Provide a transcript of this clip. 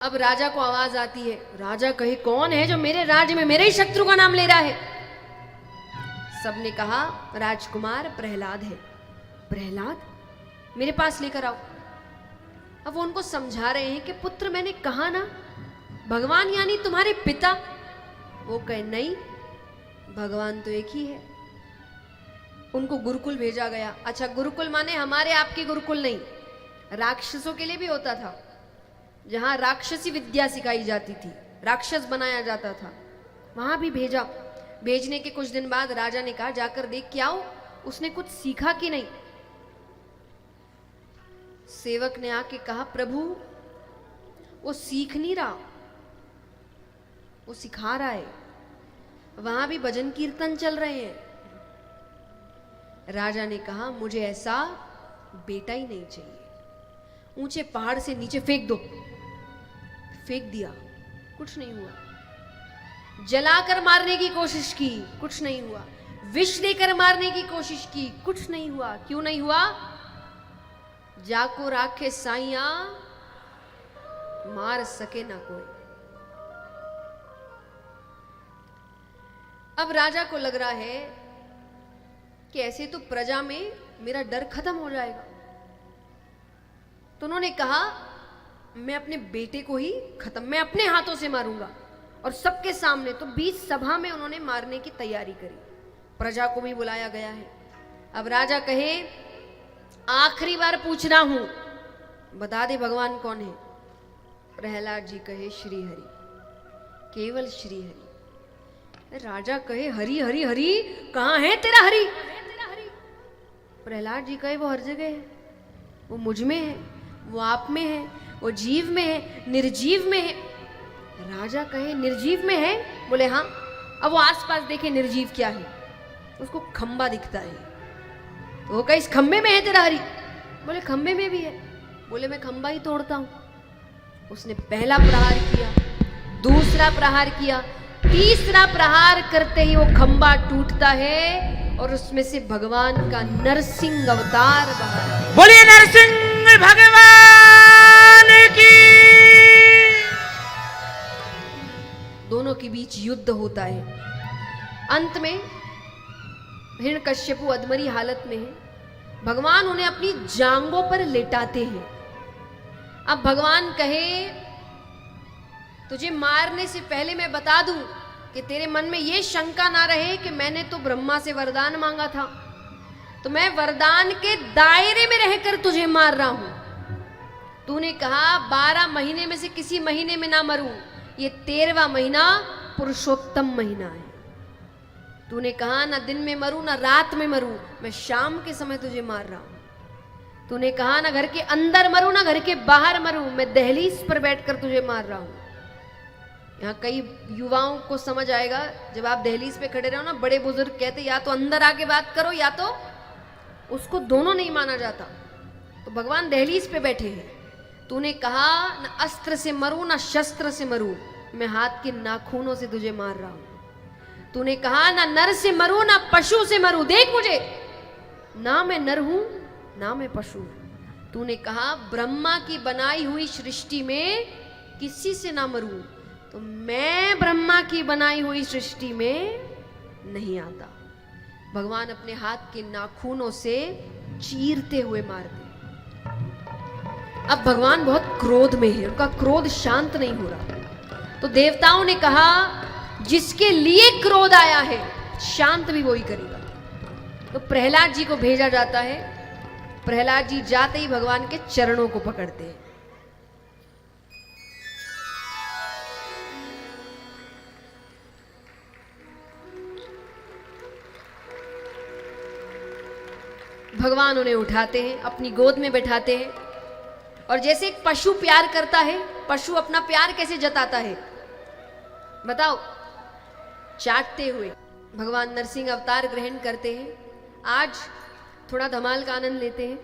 अब राजा को आवाज आती है। राजा कहे कौन है जो मेरे राज्य में मेरे ही शत्रु का नाम ले रहा है। सबने कहा राजकुमार प्रहलाद है। प्रहलाद मेरे पास लेकर आओ। अब वो उनको समझा रहे हैं कि पुत्र मैंने कहा ना, भगवान यानी तुम्हारे पिता। वो कहे नहीं, भगवान तो एक ही है। उनको गुरुकुल भेजा गया। अच्छा, गुरुकुल माने हमारे आपके गुरुकुल नहीं, राक्षसों के लिए भी होता था, जहां राक्षसी विद्या सिखाई जाती थी, राक्षस बनाया जाता था, वहां भी भेजा। भेजने के कुछ दिन बाद राजा ने कहा जाकर देख के आओ, उसने कुछ सीखा कि नहीं। सेवक ने आके कहा प्रभु वो सीख नहीं रहा, वो सिखा रहा है, वहां भी भजन कीर्तन चल रहे हैं। राजा ने कहा मुझे ऐसा बेटा ही नहीं चाहिए, ऊंचे पहाड़ से नीचे फेंक दो। फेंक दिया, कुछ नहीं हुआ। जलाकर मारने की कोशिश की, कुछ नहीं हुआ। विष देकर मारने की कोशिश की, कुछ नहीं हुआ। क्यों नहीं हुआ? जाको राखे साइया मार सके ना कोई। अब राजा को लग रहा है कि ऐसे तो प्रजा में मेरा डर खत्म हो जाएगा, तो उन्होंने कहा मैं अपने बेटे को ही खत्म, मैं अपने हाथों से मारूंगा। और सबके सामने, तो बीच सभा में उन्होंने मारने की तैयारी करी। प्रजा को भी बुलाया गया है। अब राजा कहे आखिरी बार पूछ रहा हूं, बता दे भगवान कौन है। प्रहलाद जी कहे श्री हरि, केवल श्री हरि। राजा कहे हरि हरि हरि, कहां है तेरा हरि? प्रहलाद जी कहे वो हर जगह है, वो मुझ में है, वो आप में है, वो जीव में है, निर्जीव में है। राजा कहे निर्जीव में है? बोले हाँ। अब वो आसपास देखे निर्जीव क्या है, उसको खंबा दिखता है। तो वो कहे इस खंबे में है तेरा हरि? बोले खंबे में भी है। बोले मैं खंबा ही तोड़ता हूं। उसने पहला प्रहार किया, दूसरा प्रहार किया, तीसरा प्रहार करते ही वो खंबा टूटता है और उसमें से भगवान का नरसिंह अवतार बाहर। बोलिए नरसिंह भगवान की। दोनों के बीच युद्ध होता है। अंत में हिरण्यकश्यपु अधमरी हालत में है। भगवान उन्हें अपनी जांघों पर लेटाते हैं। अब भगवान कहे तुझे मारने से पहले मैं बता दूं कि तेरे मन में यह शंका ना रहे कि मैंने तो ब्रह्मा से वरदान मांगा था, तो मैं वरदान के दायरे में रहकर तुझे मार रहा हूं। तूने कहा 12 महीने में से किसी महीने में ना मरूं, ये 13वां महीना पुरुषोत्तम महीना है। तूने कहा ना दिन में मरूं ना रात में मरूं, मैं शाम के समय तुझे मार रहा हूं। तूने कहा ना घर के अंदर मरूं ना घर के बाहर मरूं, मैं दहलीज पर बैठकर तुझे मार रहा हूं। यहाँ कई युवाओं को समझ आएगा, जब आप दहलीज पे खड़े रहो ना, बड़े बुजुर्ग कहते या तो अंदर आके बात करो या तो उसको, दोनों नहीं माना जाता। तो भगवान दहलीज पे बैठे हैं। तूने कहा ना अस्त्र से मरूं ना शस्त्र से मरूं, मैं हाथ के नाखूनों से तुझे मार रहा हूं। तूने कहा ना नर से मरूं ना पशु से मरूं, देख मुझे, ना मैं नर हूं ना मैं पशु हूं। तूने कहा ब्रह्मा की बनाई हुई सृष्टि में किसी से ना मरूं, तो मैं ब्रह्मा की बनाई हुई सृष्टि में नहीं आता। भगवान अपने हाथ के नाखूनों से चीरते हुए मारते। अब भगवान बहुत क्रोध में है, उनका क्रोध शांत नहीं हो रहा। तो देवताओं ने कहा जिसके लिए क्रोध आया है शांत भी वही करेगा। तो प्रहलाद जी को भेजा जाता है। प्रहलाद जी जाते ही भगवान के चरणों को पकड़ते हैं। भगवान उन्हें उठाते हैं, अपनी गोद में बैठाते हैं। और जैसे एक पशु प्यार करता है, पशु अपना प्यार कैसे जताता है बताओ? चाटते हुए। भगवान नरसिंह अवतार ग्रहण करते हैं। आज थोड़ा धमाल का आनंद लेते हैं।